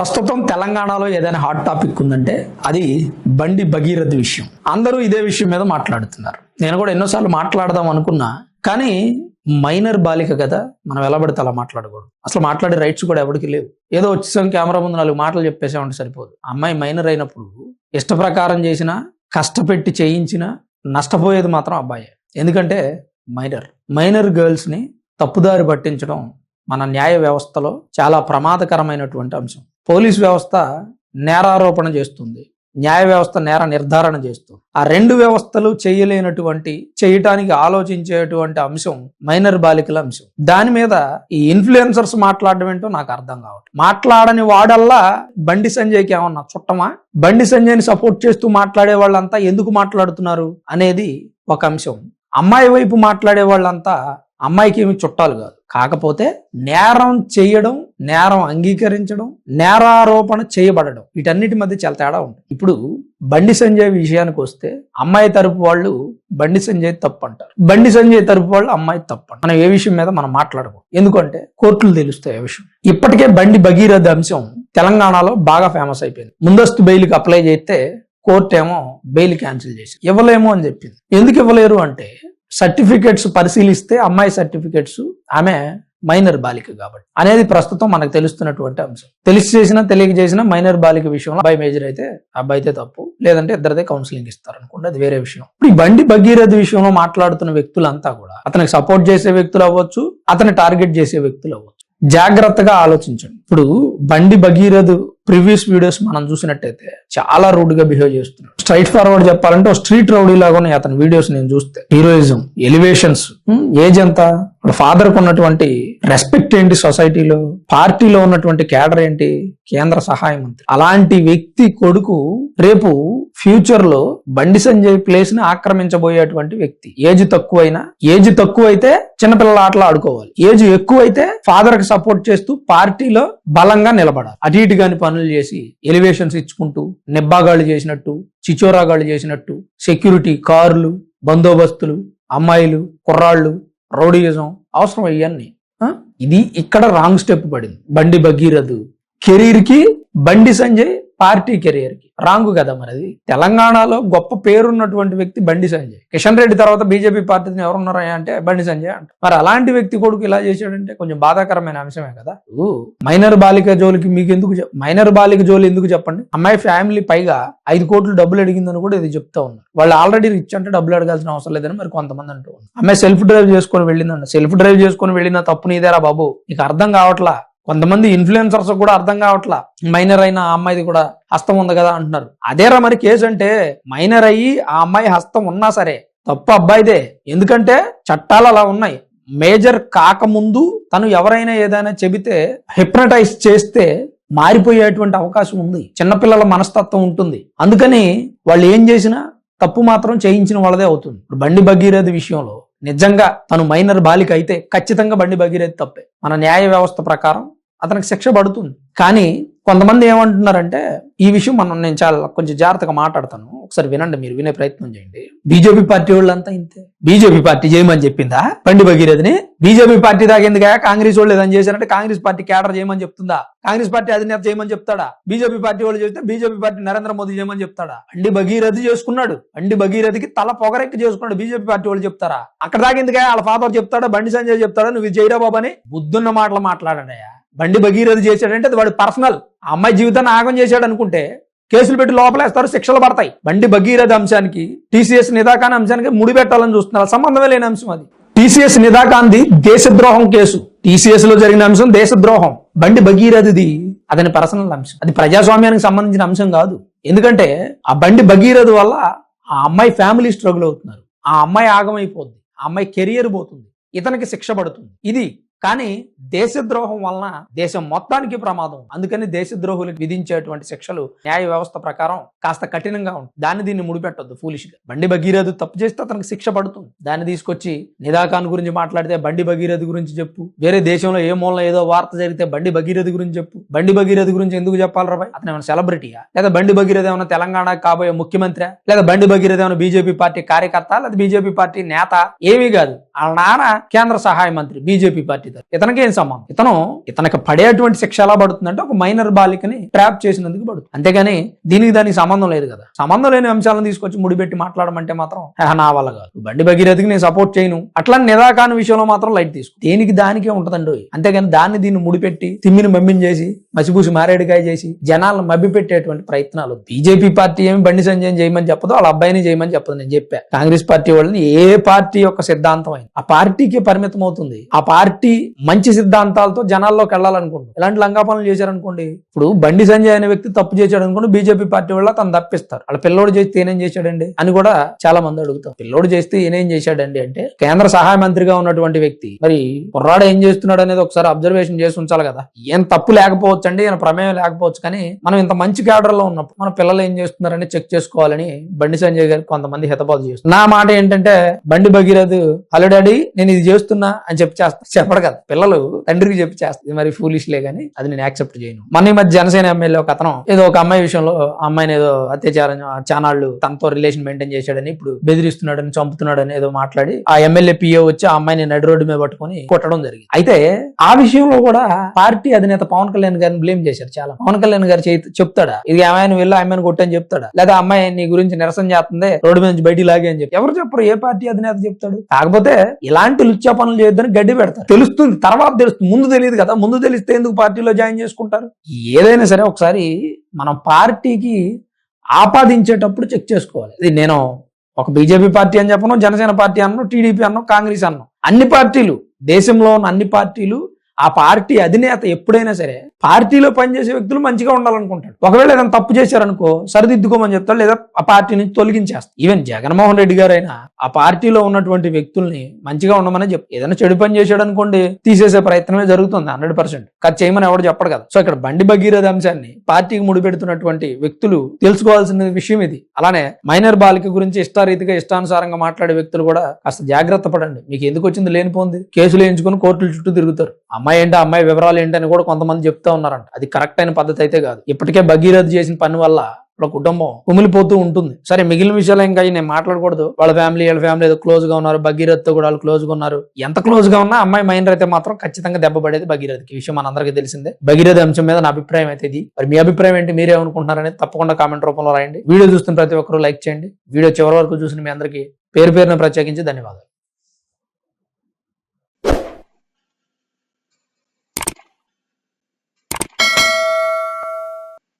ప్రస్తుతం తెలంగాణలో ఏదైనా హాట్ టాపిక్ ఉందంటే అది బండి భగీరథ విషయం. అందరూ ఇదే విషయం మీద మాట్లాడుతున్నారు. నేను కూడా ఎన్నోసార్లు మాట్లాడదాం అనుకున్నా, కానీ మైనర్ బాలిక కదా, మనం ఎలా పడితే అలా మాట్లాడకూడదు. అసలు మాట్లాడే రైట్స్ కూడా ఎవరికి లేవు. ఏదో వచ్చేసాం కెమెరా ముందు 4 మాటలు చెప్పేసామంటే సరిపోదు. అమ్మాయి మైనర్ అయినప్పుడు ఇష్ట ప్రకారం చేసినా, కష్టపెట్టి చేయించినా నష్టపోయేది మాత్రం అబ్బాయే. ఎందుకంటే మైనర్ గర్ల్స్ ని తప్పుదారి పట్టించడం మన న్యాయ వ్యవస్థలో చాలా ప్రమాదకరమైనటువంటి అంశం. పోలీస్ వ్యవస్థ నేరారోపణ చేస్తుంది, న్యాయ వ్యవస్థ నేర నిర్ధారణ చేస్తుంది. ఆ రెండు వ్యవస్థలు చేయటానికి ఆలోచించేటువంటి అంశం మైనర్ బాలికల అంశం. దాని మీద ఈ ఇన్ఫ్లుయెన్సర్స్ మాట్లాడడం ఏంటో నాకు అర్థం కావట్లేదు. మాట్లాడని వాడల్లా బండి సంజయ్కి ఏమన్నా చుట్టమా? బండి సంజయ్ని సపోర్ట్ చేస్తూ మాట్లాడే వాళ్ళంతా ఎందుకు మాట్లాడుతున్నారు అనేది ఒక అంశం. అమ్మాయి వైపు మాట్లాడే వాళ్ళంతా అమ్మాయికి ఏమి చుట్టాలు కాదు. కాకపోతే నేరం చేయడం, నేరం అంగీకరించడం, నేరారోపణ చేయబడడం, వీటన్నిటి మధ్య చాలా తేడా ఉంటుంది. ఇప్పుడు బండి సంజయ్ విషయానికి వస్తే అమ్మాయి తరపు వాళ్ళు బండి సంజయ్ తప్పు అంటారు, బండి సంజయ్ తరపు వాళ్ళు అమ్మాయి తప్పు అంటారు. మనం ఏ విషయం మీద మనం మాట్లాడకూడదు, ఎందుకంటే కోర్టులు తెలుస్తాయి ఆ విషయం. ఇప్పటికే బండి భగీరథ అంశం తెలంగాణలో బాగా ఫేమస్ అయిపోయింది. ముందస్తు బెయిల్కి అప్లై చేస్తే కోర్టు ఏమో బెయిల్ క్యాన్సిల్ చేసి ఇవ్వలేము అని చెప్పింది. ఎందుకు ఇవ్వలేరు అంటే సర్టిఫికెట్స్ పరిశీలిస్తే అమ్మాయి సర్టిఫికెట్స్ ఆమె మైనర్ బాలిక కాబట్టి అనేది ప్రస్తుతం మనకు తెలుస్తున్నటువంటి అంశం. తెలిసి చేసినా తెలియక చేసినా మైనర్ బాలిక విషయంలో అబ్బాయి మేజర్ అయితే అబ్బాయి అయితే తప్పు, లేదంటే ఇద్దరిదే కౌన్సిలింగ్ ఇస్తారు అనుకోండి, అది వేరే విషయం. ఇప్పుడు ఈ బండి భగీరథ విషయంలో మాట్లాడుతున్న వ్యక్తులంతా కూడా అతనికి సపోర్ట్ చేసే వ్యక్తులు అవ్వచ్చు, అతని టార్గెట్ చేసే వ్యక్తులు అవ్వచ్చు. జాగ్రత్తగా ఆలోచించండి. ఇప్పుడు బండి భగీరథ్ ప్రీవియస్ వీడియోస్ మనం చూసినట్టయితే చాలా రూడ్ గా బిహేవ్ చేస్తున్నాడు. స్ట్రైట్ ఫార్వర్డ్ చెప్పాలంటే స్ట్రీట్ రౌడీ లాగా అతని వీడియోస్ నేను చూస్తే హీరోయిజం, ఎలివేషన్స్, ఏజ్ ఎంత, వాళ్ళ ఫాదర్ కు ఉన్నటువంటి రెస్పెక్ట్ ఏంటి సొసైటీలో, పార్టీలో ఉన్నటువంటి క్యాడర్ ఏంటి, కేంద్ర సహాయ మంత్రి. అలాంటి వ్యక్తి కొడుకు రేపు ఫ్యూచర్ లో బండి సంజయ్ ప్లేస్ ని ఆక్రమించబోయేటువంటి వ్యక్తి. ఏజ్ తక్కువైతే చిన్నపిల్లల ఆటలు ఆడుకోవాలి, ఏజ్ ఎక్కువైతే ఫాదర్ కి సపోర్ట్ చేస్తూ పార్టీలో బలంగా నిలబడాలి. అటు ఇటు కాని పనులు చేసి ఎలివేషన్స్ ఇచ్చుకుంటూ నిబ్బాగాళ్ళు చేసినట్టు, చిచోరాగాళ్ళు చేసినట్టు సెక్యూరిటీ, కార్లు, బందోబస్తులు, అమ్మాయిలు, కుర్రాళ్ళు, రౌడీయిజం అవసరం ఇవన్నీ. ఇది ఇక్కడ రాంగ్ స్టెప్ పడింది బండి భగీరథ్ కెరీర్ కి, బండి సంజయ్ పార్టీ కెరీర్ కి రాంగు కదా. మరి అది తెలంగాణలో గొప్ప పేరున్నటువంటి వ్యక్తి బండి సంజయ్. కిషన్ రెడ్డి తర్వాత బీజేపీ పార్టీని ఎవరున్నారా అంటే బండి సంజయ్ అంట. మరి అలాంటి వ్యక్తి కొడుకు ఇలా చేశాడంటే కొంచెం బాధాకరమైన అంశమే కదా. మైనర్ బాలిక జోలికి మీకు ఎందుకు, మైనర్ బాలిక జోలి ఎందుకు చెప్పండి? అమ్మాయి ఫ్యామిలీ పైగా 5 కోట్లు డబ్బులు అడిగిందని కూడా ఇది చెప్తా ఉన్నారు. వాళ్ళు ఆల్రెడీ రిచ్ అంటే డబ్బులు అడగాల్సిన అవసరం లేదని మరి కొంతమంది అంటూ ఉన్నారు. అమ్మాయి సెల్ఫ్ డ్రైవ్ చేసుకొని వెళ్ళిందంట. సెల్ఫ్ డ్రైవ్ చేసుకొని వెళ్ళిన తప్పు నీదేరా బాబు, నీకు అర్థం కావట్లా. కొంతమంది ఇన్ఫ్లుయెన్సర్స్ కూడా అర్థం కావట్లా, మైనర్ అయిన ఆ అమ్మాయిది కూడా హస్తం ఉంది కదా అంటున్నారు. అదేరా మరి కేసు అంటే, మైనర్ అయ్యి ఆ అమ్మాయి హస్తం ఉన్నా సరే తప్పు అబ్బాయిదే. ఎందుకంటే చట్టాలు అలా ఉన్నాయి. మేజర్ కాకముందు తను ఎవరైనా ఏదైనా చెబితే, హిప్నటైజ్ చేస్తే మారిపోయేటువంటి అవకాశం ఉంది. చిన్నపిల్లల మనస్తత్వం ఉంటుంది. అందుకని వాళ్ళు ఏం చేసినా తప్పు మాత్రం చేయించిన వాళ్ళదే అవుతుంది. ఇప్పుడు బండి భగీరథ విషయంలో నిజంగా తను మైనర్ బాలిక అయితే ఖచ్చితంగా బండి భగీరథ తప్పే. మన న్యాయ వ్యవస్థ ప్రకారం అతనికి శిక్ష పడుతుంది. కానీ కొంతమంది ఏమంటున్నారంటే, ఈ విషయం నేను చాలా కొంచెం జాగ్రత్తగా మాట్లాడతాను, ఒకసారి వినండి, మీరు వినే ప్రయత్నం చేయండి. బీజేపీ పార్టీ వాళ్ళంతా ఇంతే. బీజేపీ పార్టీ చేయమని చెప్పిందా బండి భగీరథని? బీజేపీ పార్టీ దాకా ఎందుకు? కాంగ్రెస్ వాళ్ళు ఏదని చేశారంటే కాంగ్రెస్ పార్టీ క్యాడర్ చేయమని చెప్తుందా? కాంగ్రెస్ పార్టీ అధినేత చేయమని చెప్తాడా? బీజేపీ పార్టీ వాళ్ళు చెప్తే బీజేపీ పార్టీ నరేంద్ర మోదీ చేయమని చెప్తాడా? బండి భగీరథ చేసుకున్నాడు. బండి భగీరథకి తల పొగరెక్కి చేసుకున్నాడు. బీజేపీ పార్టీ వాళ్ళు చెప్తారా? అక్కడ దాకా ఎందుకు? వాళ్ళ ఫాదర్ చెప్తాడా, బండి సంజయ్ చెప్తాడా, నువ్వు జైరా బాబు అని బుద్ధున్న మాటలు మాట్లాడాడయా. బండి భగీరథ చేశాడంటే అది వాడి పర్సనల్. ఆ అమ్మాయి జీవితాన్ని ఆగం చేశాడు అనుకుంటే కేసులు పెట్టి లోపలేస్తారు, శిక్షలు పడతాయి. బండి భగీరథ అంశానికి, టీసీఎస్ నిదాకాన్ అంశానికి ముడి పెట్టాలని చూస్తున్నారు. సంబంధమే లేని అంశం అది. టీసీఎస్ నిదాకాంది దేశద్రోహం కేసు, టీసీఎస్ లో జరిగిన అంశం దేశద్రోహం. బండి భగీరథది అతని పర్సనల్ అంశం, అది ప్రజాస్వామ్యానికి సంబంధించిన అంశం కాదు. ఎందుకంటే ఆ బండి భగీరథ వల్ల ఆ అమ్మాయి ఫ్యామిలీ స్ట్రగుల్ అవుతున్నారు, ఆ అమ్మాయి ఆగమైపోద్ది, ఆ అమ్మాయి కెరియర్ పోతుంది, ఇతనికి శిక్ష పడుతుంది. ఇది కానీ దేశద్రోహం వలన దేశం మొత్తానికి ప్రమాదం. అందుకని దేశద్రోహులకు విధించేటువంటి శిక్షలు న్యాయ వ్యవస్థ ప్రకారం కాస్త కఠినంగా ఉంటుంది. దీన్ని ముడిపెట్టొద్దు ఫూలిష్ గా. బండి భగీరథ తప్పు చేస్తే అతనికి శిక్ష పడుతుంది. దాన్ని తీసుకొచ్చి నిదాకాన్ గురించి మాట్లాడితే బండి భగీరథ గురించి చెప్పు, వేరే దేశంలో ఏ మూల ఏదో వార్త జరిగితే బండి భగీరథ గురించి చెప్పు. బండి భగీరథ గురించి ఎందుకు చెప్పాలి రాబాయ్? అతను ఏమైనా సెలబ్రిటీయా? లేదా బండి భగీరథ ఏమైనా తెలంగాణకు కాబోయే ముఖ్యమంత్రి? లేదా బండి భగీరథ ఏమైనా బీజేపీ పార్టీ కార్యకర్త, లేదా బీజేపీ పార్టీ నేత? ఏమీ కాదు. వాళ్ళ నాన్న కేంద్ర సహాయ మంత్రి బీజేపీ పార్టీ ఇతనికి ఏం సంబంధం? ఇతనికి పడేటువంటి శిక్ష ఎలా పడుతుందంటే ఒక మైనర్ బాలికని ట్రాప్ చేసినందుకు పడుతుంది, అంతేగాని దానికి సంబంధం లేదు కదా. సంబంధం లేని అంశాలను తీసుకొచ్చి ముడిపెట్టి మాట్లాడమంటే మాత్రం నా వల్ల కాదు. బండి భగీరథకి నేను సపోర్ట్ చేయను, అట్లా నిరాకాని విషయంలో మాత్రం లైట్ తీసుకో. దేనికి దానికే ఉంటదండి, అంతేగాని దీన్ని ముడిపెట్టి తిమ్మిని మమ్మిని చేసి మసిపూసి మారేడుకాయ చేసి జనాలను మభ్య పెట్టేటువంటి ప్రయత్నాలు. బీజేపీ పార్టీ ఏమి బండి సంజయ్ చేయమని చెప్పదు, వాళ్ళ అబ్బాయిని చేయమని చెప్పదు. నేను చెప్పా, కాంగ్రెస్ పార్టీ వాళ్ళని ఏ పార్టీ యొక్క సిద్ధాంతం అయినా ఆ పార్టీకి పరిమితం అవుతుంది. ఆ పార్టీ మంచి సిద్ధాంతాలతో జనాల్లోకి వెళ్ళాలనుకుంటుంది. ఇలాంటి లంగా పనులు చేశారనుకోండి, ఇప్పుడు బండి సంజయ్ అనే వ్యక్తి తప్పు చేశాడు అనుకోండి, బీజేపీ పార్టీ వాళ్ళ తను తప్పిస్తారు. వాళ్ళ పిల్లోడు చేస్తే ఏనేం చేశాడండి అని కూడా చాలా మంది అడుగుతారు. పిల్లోడు చేస్తే ఏనేం చేశాడండి అంటే, కేంద్ర సహాయ మంత్రిగా ఉన్నటువంటి వ్యక్తి మరి కుర్రాడు ఏం చేస్తున్నాడు అనేది ఒకసారి అబ్జర్వేషన్ చేసి ఉంచాలి కదా. ఏం తప్పు లేకపోవచ్చు అండి, ఈయన ప్రమేయం లేకపోవచ్చు, కానీ మనం ఇంత మంచి క్యాడర్ లో ఉన్నప్పుడు మన పిల్లలు ఏం చేస్తున్నారని చెక్ చేసుకోవాలని బండి సంజయ్ గారికి కొంతమంది హితబాధ చేస్తారు. నా మాట ఏంటంటే, బండి భగీరథ్ హలో డాడీ నేను ఇది చేస్తున్నా అని చెప్పడు కదా, పిల్లలు తండ్రికి చెప్పి చేస్తుంది. మరి ఫూలిష్లే గానీ అది నేను యాక్సెప్ట్ చేయను. మన ఈ మధ్య జనసేన ఎమ్మెల్యే ఒక అతను ఏదో ఒక అమ్మాయి విషయంలో అమ్మాయిని ఏదో అత్యాచారం చానాళ్ళు తనతో రిలేషన్ మెయింటైన్ చేశాడని, ఇప్పుడు బెదిరిస్తున్నాడని చంపుతున్నాడని ఏదో మాట్లాడి ఆ ఎమ్మెల్యే పిఏ వచ్చి ఆ అమ్మాయిని నడి రోడ్డు మీద పట్టుకొని కొట్టడం జరిగింది. అయితే ఆ విషయంలో కూడా పార్టీ అధినేత పవన్ కళ్యాణ్ గారిని బ్లేమ్ చేశారు చాలా. పవన్ కళ్యాణ్ గారు చెప్తాడా ఇది అమ్మాయిని వెళ్ళి అమ్మాయిని కొట్టని చెప్తాడా, లేదా అమ్మాయి నీ గురించి నిరసన చేస్తుంది రోడ్డు మీద నుంచి బయటికి లాగే అని చెప్పి ఎవరు చెప్పరు. ఏ పార్టీ అధినేత చెప్తాడు? కాకపోతే ఇలాంటి లుచ్చా పనులు చేయొద్దని గడ్డి పెడతారు. తెలుస్తుంది, తర్వాత తెలుస్తుంది, ముందు తెలియదు కదా. ముందు తెలిస్తే ఎందుకు పార్టీలో జాయిన్ చేసుకుంటారు? ఏదైనా సరే ఒకసారి మనం పార్టీకి ఆపాదించేటప్పుడు చెక్ చేసుకోవాలి. ఇది నేను ఒక బీజేపీ పార్టీ అని చెప్పను, జనసేన పార్టీ అన్నాను, టీడీపీ అన్నాను, కాంగ్రెస్ అన్నాను. అన్ని పార్టీలు, దేశంలో ఉన్న అన్ని పార్టీలు, ఆ పార్టీ అధినేత ఎప్పుడైనా సరే పార్టీలో పనిచేసే వ్యక్తులు మంచిగా ఉండాలనుకుంటాడు. ఒకవేళ ఏదైనా తప్పు చేశారనుకో సరిదిద్దుకోమని చెప్తాడు, లేదా ఆ పార్టీ నుంచి తొలగించేస్తాడు. ఈవెన్ జగన్మోహన్ రెడ్డి గారైనా ఆ పార్టీలో ఉన్నటువంటి వ్యక్తుల్ని మంచిగా ఉండమని చెప్తారు. ఏదైనా చెడు పని చేశాడు అనుకోండి తీసేసే ప్రయత్నమే జరుగుతుంది 100%. ఖర్చు చేయమని ఎవడు చెప్పడు కదా. సో ఇక్కడ బండి భగీరథ అంశాన్ని పార్టీకి ముడిపెడుతున్నటువంటి వ్యక్తులు తెలుసుకోవాల్సిన విషయం ఇది. అలానే మైనర్ బాలిక గురించి ఇష్టారీతిగా ఇష్టానుసారంగా మాట్లాడే వ్యక్తులు కూడా కాస్త జాగ్రత్త పడండి. మీకు ఎందుకు వచ్చింది లేనిపోంది, కేసులు వేయించుకుని కోర్టుల చుట్టూ తిరుగుతారు. అమ్మాయి ఏంటి, అమ్మాయి వివరాలు ఏంటని కూడా కొంతమంది చెప్తా ఉన్నారంట. అది కరెక్ట్ అయిన పద్ధతి అయితే కాదు. ఇప్పటికే భగీరథ్ చేసిన పని వల్ల కుటుంబం కుమిలిపోతూ ఉంటుంది. సరే మిగిలిన విషయాలు ఇంకా నేను మాట్లాడకూడదు. వాళ్ళ ఫ్యామిలీ ఏదో క్లోజ్ గా ఉన్నారు, భగీరథ్ తో కూడా వాళ్ళు క్లోజ్ గా ఉన్నారు. ఎంత క్లోజ్ గా ఉన్నా అమ్మాయి మైనర్ అయితే మాత్రం ఖచ్చితంగా దెబ్బ పడేది భగీరథ్కి. ఈ విషయం మనందరికీ తెలిసిందే. భగీరథ అంశం మీద నా అభిప్రాయం అయితే ఇది. మరి మీ అభిప్రాయం ఏంటి, మీరేమనుకుంటున్నారనేది తప్పకుండా కామెంట్ రూపంలో రాయండి. వీడియో చూస్తున్న ప్రతి ఒక్కరూ లైక్ చేయండి. వీడియో చివరి వరకు చూసిన మీ అందరికీ పేరు పేరున ప్రత్యేకించి ధన్యవాదాలు.